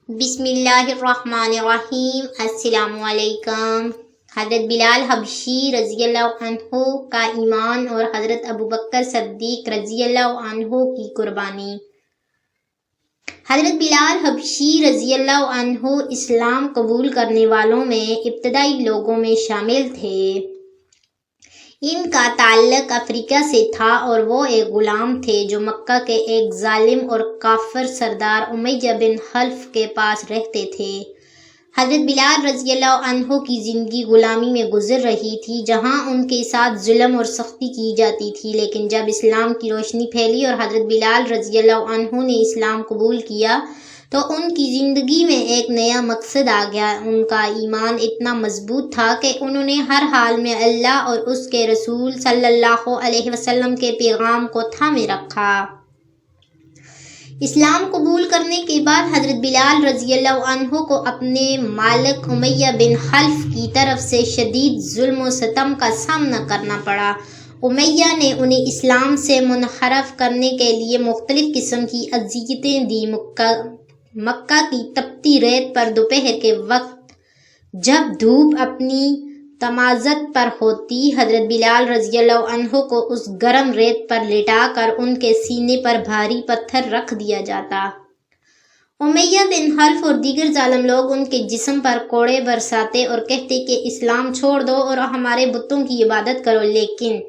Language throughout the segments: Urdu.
بسم اللہ الرحمن الرحیم۔ السلام علیکم۔ حضرت بلال حبشی رضی اللہ عنہ کا ایمان اور حضرت ابوبکر صدیق رضی اللہ عنہ کی قربانی۔ حضرت بلال حبشی رضی اللہ عنہ اسلام قبول کرنے والوں میں ابتدائی لوگوں میں شامل تھے۔ ان کا تعلق افریقہ سے تھا اور وہ ایک غلام تھے جو مکہ کے ایک ظالم اور کافر سردار امیہ بن خلف کے پاس رہتے تھے۔ حضرت بلال رضی اللہ عنہ کی زندگی غلامی میں گزر رہی تھی، جہاں ان کے ساتھ ظلم اور سختی کی جاتی تھی، لیکن جب اسلام کی روشنی پھیلی اور حضرت بلال رضی اللہ عنہ نے اسلام قبول کیا تو ان کی زندگی میں ایک نیا مقصد آ گیا۔ ان کا ایمان اتنا مضبوط تھا کہ انہوں نے ہر حال میں اللہ اور اس کے رسول صلی اللہ علیہ وسلم کے پیغام کو تھامے رکھا۔ اسلام قبول کرنے کے بعد حضرت بلال رضی اللہ عنہ کو اپنے مالک امیہ بن خلف کی طرف سے شدید ظلم و ستم کا سامنا کرنا پڑا۔ امیہ نے انہیں اسلام سے منحرف کرنے کے لیے مختلف قسم کی اذیتیں دی۔ مکہ کی تپتی ریت پر دوپہر کے وقت جب دھوپ اپنی تمازت پر ہوتی، حضرت بلال رضی اللہ عنہ کو اس گرم ریت پر لٹا کر ان کے سینے پر بھاری پتھر رکھ دیا جاتا۔ امیہ بن خلف اور دیگر ظالم لوگ ان کے جسم پر کوڑے برساتے اور کہتے کہ اسلام چھوڑ دو اور ہمارے بتوں کی عبادت کرو، لیکن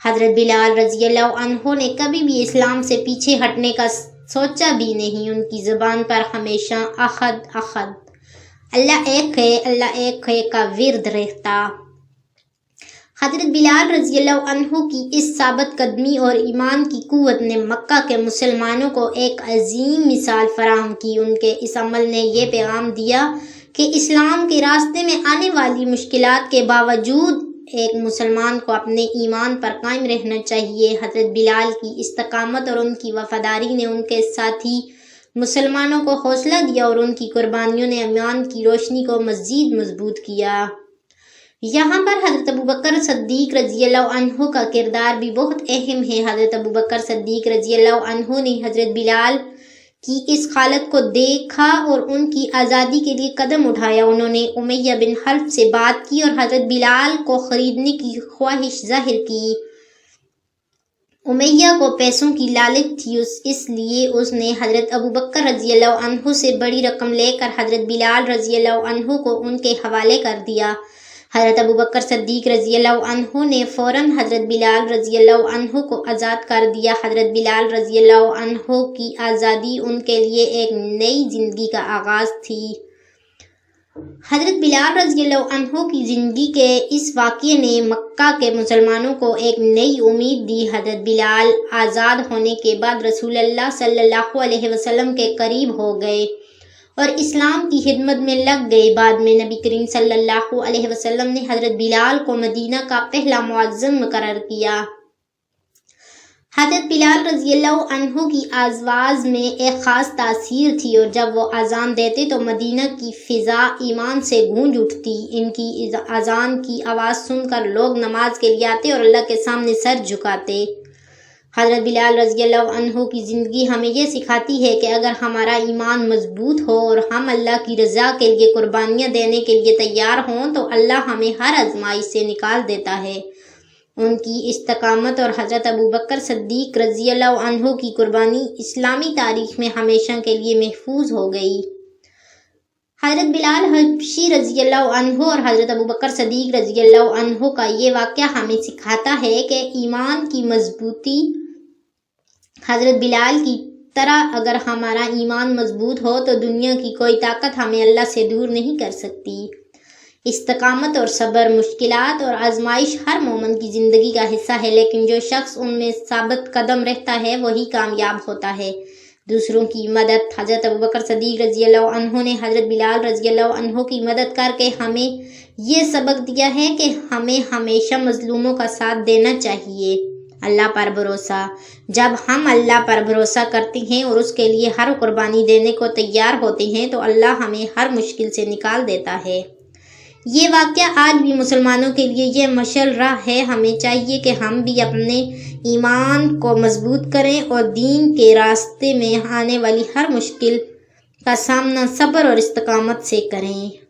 حضرت بلال رضی اللہ عنہ نے کبھی بھی اسلام سے پیچھے ہٹنے کا سوچا بھی نہیں۔ ان کی زبان پر ہمیشہ احد احد، اللہ ایک ہے کا ورد رہتا۔ حضرت بلال رضی اللہ عنہ کی اس ثابت قدمی اور ایمان کی قوت نے مکہ کے مسلمانوں کو ایک عظیم مثال فراہم کی۔ ان کے اس عمل نے یہ پیغام دیا کہ اسلام کے راستے میں آنے والی مشکلات کے باوجود ایک مسلمان کو اپنے ایمان پر قائم رہنا چاہیے۔ حضرت بلال کی استقامت اور ان کی وفاداری نے ان کے ساتھی مسلمانوں کو حوصلہ دیا اور ان کی قربانیوں نے ایمان کی روشنی کو مزید مضبوط کیا۔ یہاں پر حضرت ابوبکر صدیق رضی اللہ عنہ کا کردار بھی بہت اہم ہے۔ حضرت ابوبکر صدیق رضی اللہ عنہ نے حضرت بلال کی اس حالت کو دیکھا اور ان کی آزادی کے لیے قدم اٹھایا۔ انہوں نے امیہ بن خلف سے بات کی اور حضرت بلال کو خریدنے کی خواہش ظاہر کی۔ امیہ کو پیسوں کی لالچ تھی، اس لیے اس نے حضرت ابوبکر رضی اللہ عنہ سے بڑی رقم لے کر حضرت بلال رضی اللہ عنہ کو ان کے حوالے کر دیا۔ حضرت ابوبکر صدیق رضی اللہ عنہ نے فوراً حضرت بلال رضی اللہ عنہ کو آزاد کر دیا۔ حضرت بلال رضی اللہ عنہ کی آزادی ان کے لیے ایک نئی زندگی کا آغاز تھی۔ حضرت بلال رضی اللہ عنہ کی زندگی کے اس واقعے نے مکہ کے مسلمانوں کو ایک نئی امید دی۔ حضرت بلال آزاد ہونے کے بعد رسول اللہ صلی اللہ علیہ وسلم کے قریب ہو گئے اور اسلام کی خدمت میں لگ گئے۔ بعد میں نبی کریم صلی اللہ علیہ وسلم نے حضرت بلال کو مدینہ کا پہلا مؤذن مقرر کیا۔ حضرت بلال رضی اللہ عنہ کی آواز میں ایک خاص تاثیر تھی اور جب وہ اذان دیتے تو مدینہ کی فضا ایمان سے گونج اٹھتی۔ ان کی اذان کی آواز سن کر لوگ نماز کے لیے آتے اور اللہ کے سامنے سر جھکاتے۔ حضرت بلال رضی اللہ عنہ کی زندگی ہمیں یہ سکھاتی ہے کہ اگر ہمارا ایمان مضبوط ہو اور ہم اللہ کی رضا کے لیے قربانیاں دینے کے لیے تیار ہوں تو اللہ ہمیں ہر آزمائش سے نکال دیتا ہے۔ ان کی استقامت اور حضرت ابوبکر صدیق رضی اللہ عنہ کی قربانی اسلامی تاریخ میں ہمیشہ کے لیے محفوظ ہو گئی۔ حضرت بلال حبشی رضی اللہ عنہ اور حضرت ابوبکر صدیق رضی اللہ عنہ کا یہ واقعہ ہمیں سکھاتا ہے کہ ایمان کی مضبوطی حضرت بلال کی طرح اگر ہمارا ایمان مضبوط ہو تو دنیا کی کوئی طاقت ہمیں اللہ سے دور نہیں کر سکتی۔ استقامت اور صبر، مشکلات اور آزمائش ہر مومن کی زندگی کا حصہ ہے، لیکن جو شخص ان میں ثابت قدم رہتا ہے وہی کامیاب ہوتا ہے۔ دوسروں کی مدد، حضرت ابوبکر صدیق رضی اللہ عنہ نے حضرت بلال رضی اللہ عنہ کی مدد کر کے ہمیں یہ سبق دیا ہے کہ ہمیں ہمیشہ مظلوموں کا ساتھ دینا چاہیے۔ اللہ پر بھروسہ، جب ہم اللہ پر بھروسہ کرتے ہیں اور اس کے لیے ہر قربانی دینے کو تیار ہوتے ہیں تو اللہ ہمیں ہر مشکل سے نکال دیتا ہے۔ یہ واقعہ آج بھی مسلمانوں کے لیے یہ مشعل راہ ہے۔ ہمیں چاہیے کہ ہم بھی اپنے ایمان کو مضبوط کریں اور دین کے راستے میں آنے والی ہر مشکل کا سامنا صبر اور استقامت سے کریں۔